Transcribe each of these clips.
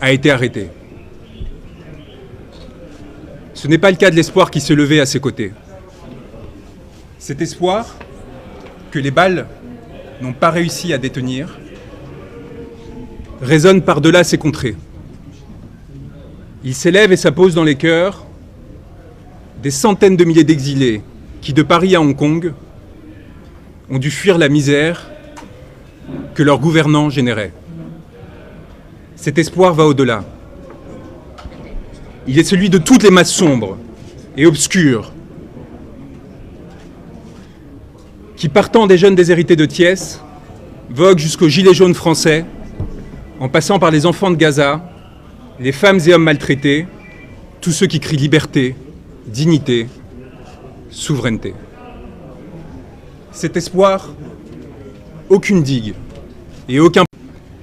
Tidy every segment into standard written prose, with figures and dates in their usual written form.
a été arrêté. Ce n'est pas le cas de l'espoir qui se levait à ses côtés. Cet espoir que les balles n'ont pas réussi à détenir résonne par-delà ces contrées. Il s'élève et s'appose dans les cœurs des centaines de milliers d'exilés qui, de Paris à Hong Kong, ont dû fuir la misère que leurs gouvernants généraient. Cet espoir va au-delà. Il est celui de toutes les masses sombres et obscures qui, partant des jeunes déshérités de Thiès, voguent jusqu'aux gilets jaunes français, en passant par les enfants de Gaza, les femmes et hommes maltraités, tous ceux qui crient liberté, dignité, souveraineté. Cet espoir, aucune digue et aucun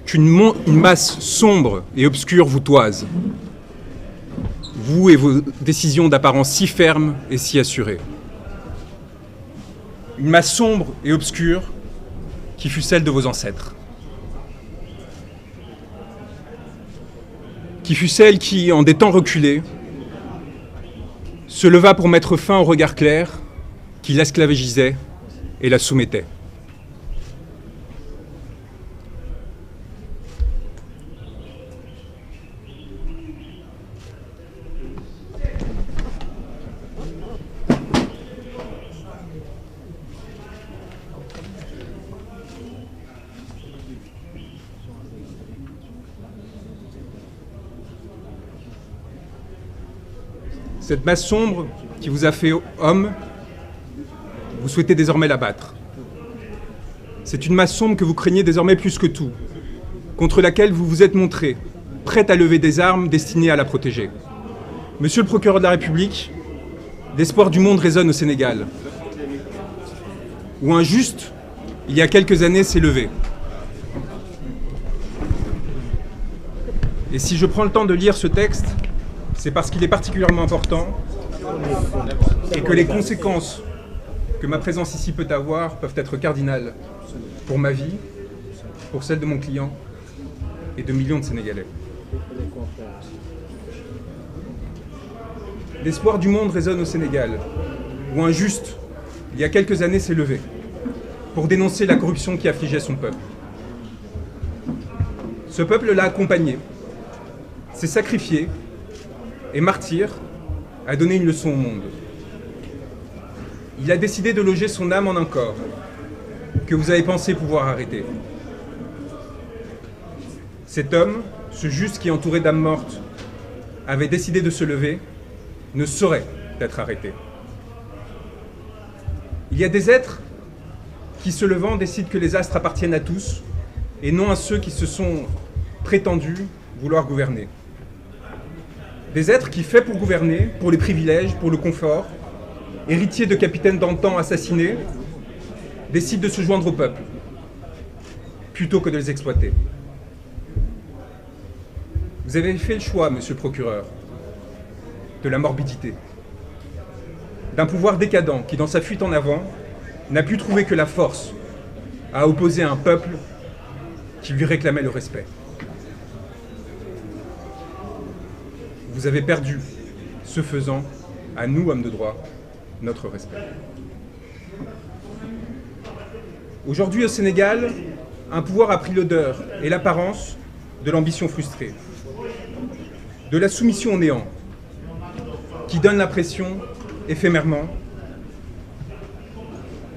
qu'une masse sombre et obscure vous toise, vous et vos décisions d'apparence si fermes et si assurées. Une masse sombre et obscure qui fut celle de vos ancêtres. Qui fut celle qui, en des temps reculés, se leva pour mettre fin au regard clair qui l'esclavagisait et la soumettait. Cette masse sombre qui vous a fait homme, vous souhaitez désormais l'abattre. C'est une masse sombre que vous craignez désormais plus que tout, contre laquelle vous vous êtes montré, prête à lever des armes destinées à la protéger. Monsieur le procureur de la République, l'espoir du monde résonne au Sénégal, où un juste, il y a quelques années, s'est levé. Et si je prends le temps de lire ce texte, c'est parce qu'il est particulièrement important et que les conséquences que ma présence ici peut avoir peuvent être cardinales pour ma vie, pour celle de mon client et de millions de Sénégalais. L'espoir du monde résonne au Sénégal, où un juste, il y a quelques années, s'est levé pour dénoncer la corruption qui affligeait son peuple. Ce peuple l'a accompagné, s'est sacrifié et martyr a donné une leçon au monde. Il a décidé de loger son âme en un corps que vous avez pensé pouvoir arrêter. Cet homme, ce juste qui, entouré d'âmes mortes, avait décidé de se lever, ne saurait être arrêté. Il y a des êtres qui, se levant, décident que les astres appartiennent à tous et non à ceux qui se sont prétendus vouloir gouverner. Des êtres qui, faits pour gouverner, pour les privilèges, pour le confort, héritiers de capitaines d'antan assassinés, décident de se joindre au peuple, plutôt que de les exploiter. Vous avez fait le choix, monsieur le procureur, de la morbidité, d'un pouvoir décadent qui, dans sa fuite en avant, n'a pu trouver que la force à opposer un peuple qui lui réclamait le respect. Vous avez perdu, ce faisant, à nous, hommes de droit, notre respect. Aujourd'hui, au Sénégal, un pouvoir a pris l'odeur et l'apparence de l'ambition frustrée, de la soumission au néant, qui donne l'impression, éphémèrement,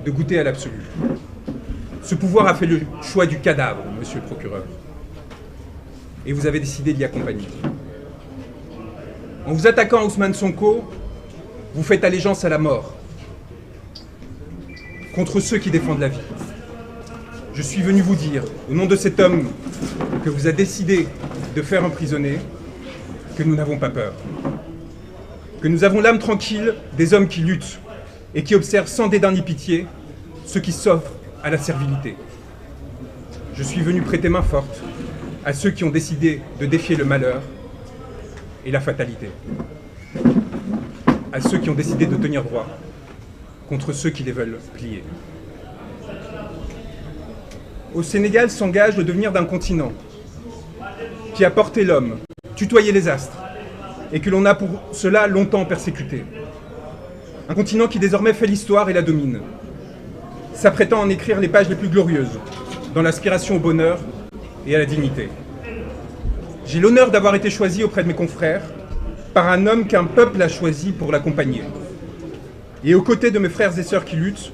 de goûter à l'absolu. Ce pouvoir a fait le choix du cadavre, monsieur le procureur, et vous avez décidé d'y accompagner. En vous attaquant à Ousmane Sonko, vous faites allégeance à la mort, contre ceux qui défendent la vie. Je suis venu vous dire, au nom de cet homme que vous a décidé de faire emprisonner, que nous n'avons pas peur. Que nous avons l'âme tranquille des hommes qui luttent et qui observent sans dédain ni pitié ceux qui s'offrent à la servilité. Je suis venu prêter main forte à ceux qui ont décidé de défier le malheur et la fatalité. À ceux qui ont décidé de tenir droit contre ceux qui les veulent plier. Au Sénégal s'engage le devenir d'un continent qui a porté l'homme tutoyé les astres, et que l'on a pour cela longtemps persécuté. Un continent qui désormais fait l'histoire et la domine, s'apprêtant à en écrire les pages les plus glorieuses, dans l'aspiration au bonheur et à la dignité. J'ai l'honneur d'avoir été choisi auprès de mes confrères par un homme qu'un peuple a choisi pour l'accompagner. Et aux côtés de mes frères et sœurs qui luttent,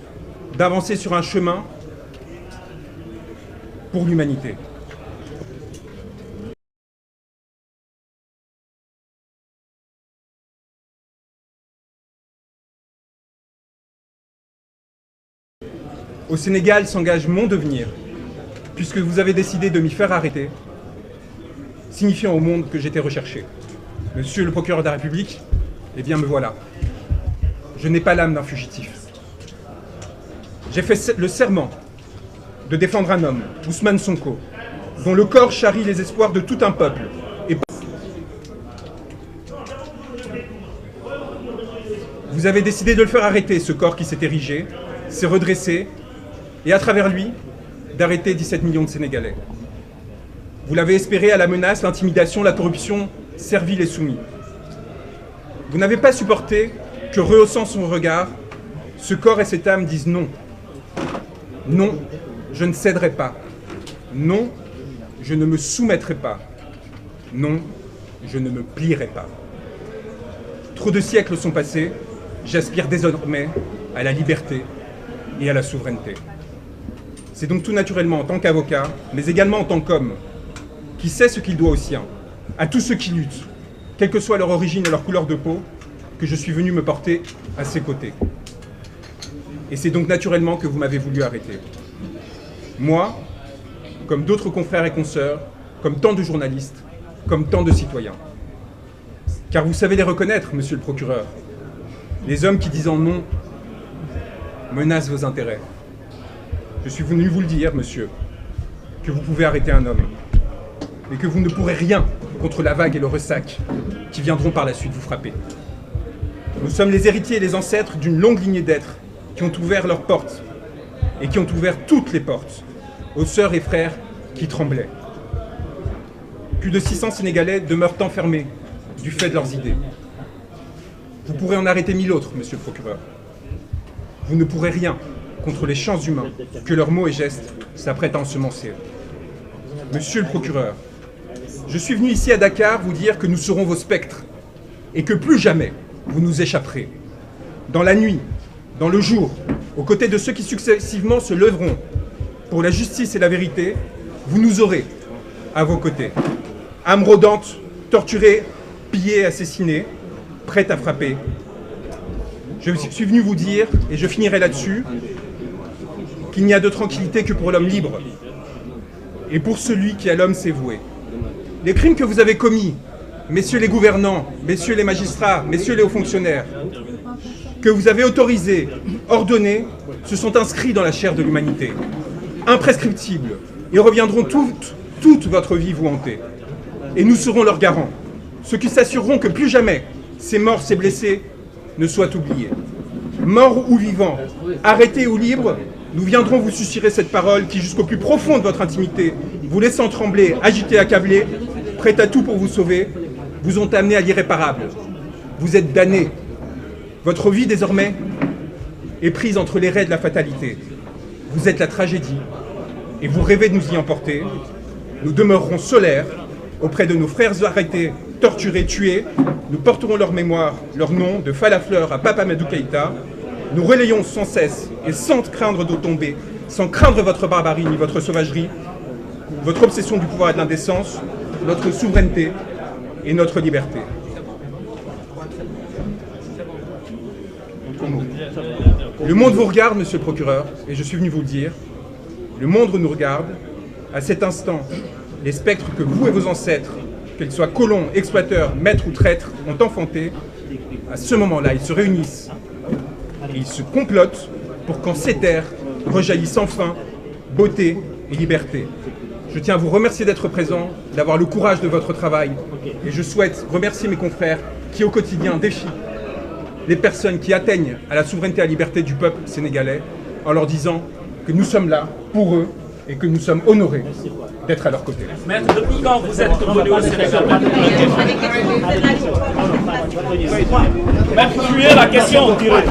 d'avancer sur un chemin pour l'humanité. Au Sénégal s'engage mon devenir, puisque vous avez décidé de m'y faire arrêter, signifiant au monde que j'étais recherché. Monsieur le procureur de la République, eh bien me voilà. Je n'ai pas l'âme d'un fugitif. J'ai fait le serment de défendre un homme, Ousmane Sonko, dont le corps charrie les espoirs de tout un peuple. Et vous avez décidé de le faire arrêter, ce corps qui s'est érigé, s'est redressé, et à travers lui, d'arrêter 17 millions de Sénégalais. Vous l'avez espéré à la menace, l'intimidation, la corruption, servile et soumis. Vous n'avez pas supporté que, rehaussant son regard, ce corps et cette âme disent non. Non, je ne céderai pas. Non, je ne me soumettrai pas. Non, je ne me plierai pas. Trop de siècles sont passés, j'aspire désormais à la liberté et à la souveraineté. C'est donc tout naturellement en tant qu'avocat, mais également en tant qu'homme, qui sait ce qu'il doit aux siens, à tous ceux qui luttent, quelle que soit leur origine et leur couleur de peau, que je suis venu me porter à ses côtés. Et c'est donc naturellement que vous m'avez voulu arrêter. Moi, comme d'autres confrères et consoeurs, comme tant de journalistes, comme tant de citoyens. Car vous savez les reconnaître, monsieur le procureur. Les hommes qui, disant non, menacent vos intérêts. Je suis venu vous le dire, monsieur, que vous pouvez arrêter un homme, mais que vous ne pourrez rien contre la vague et le ressac qui viendront par la suite vous frapper. Nous sommes les héritiers et les ancêtres d'une longue lignée d'êtres qui ont ouvert leurs portes, et qui ont ouvert toutes les portes, aux sœurs et frères qui tremblaient. Plus de 600 Sénégalais demeurent enfermés du fait de leurs idées. Vous pourrez en arrêter 1000 autres, monsieur le procureur. Vous ne pourrez rien contre les champs humains que leurs mots et gestes s'apprêtent à ensemencer. Monsieur le procureur, je suis venu ici à Dakar vous dire que nous serons vos spectres et que plus jamais vous nous échapperez. Dans la nuit, dans le jour, aux côtés de ceux qui successivement se lèveront pour la justice et la vérité, vous nous aurez à vos côtés. Âme rôdante, torturée, pillée, assassinée, prête à frapper. Je suis venu vous dire, et je finirai là-dessus, qu'il n'y a de tranquillité que pour l'homme libre et pour celui qui à l'homme s'est voué. Les crimes que vous avez commis, messieurs les gouvernants, messieurs les magistrats, messieurs les hauts fonctionnaires, que vous avez autorisés, ordonnés, se sont inscrits dans la chair de l'humanité, imprescriptibles, et reviendront toute votre vie vous hanter. Et nous serons leurs garants, ceux qui s'assureront que plus jamais ces morts, ces blessés ne soient oubliés. Morts ou vivants, arrêtés ou libres, nous viendrons vous susurrer cette parole qui, jusqu'au plus profond de votre intimité, vous laissant trembler, agiter, accabler, prêt à tout pour vous sauver, vous ont amené à l'irréparable. Vous êtes damnés. Votre vie, désormais, est prise entre les raies de la fatalité. Vous êtes la tragédie, et vous rêvez de nous y emporter. Nous demeurerons solaires auprès de nos frères arrêtés, torturés, tués. Nous porterons leur mémoire, leur nom, de Falafleur à Papa Madou Keïta. Nous relayons sans cesse et sans craindre de tomber, sans craindre votre barbarie ni votre sauvagerie, votre obsession du pouvoir et de l'indécence, notre souveraineté et notre liberté. Le monde vous regarde, monsieur le procureur, et je suis venu vous le dire. Le monde nous regarde. À cet instant, les spectres que vous et vos ancêtres, qu'ils soient colons, exploiteurs, maîtres ou traîtres, ont enfantés, à ce moment-là, ils se réunissent et ils se complotent pour qu'en ces terres rejaillissent enfin beauté et liberté. Je tiens à vous remercier d'être présent, d'avoir le courage de votre travail, et je souhaite remercier mes confrères qui, au quotidien, défient les personnes qui atteignent à la souveraineté et à la liberté du peuple sénégalais, en leur disant que nous sommes là pour eux et que nous sommes honorés d'être à leur côté. Maître, depuis quand vous êtes venu au Sénégal? Maître, fuyez la question, on dirait.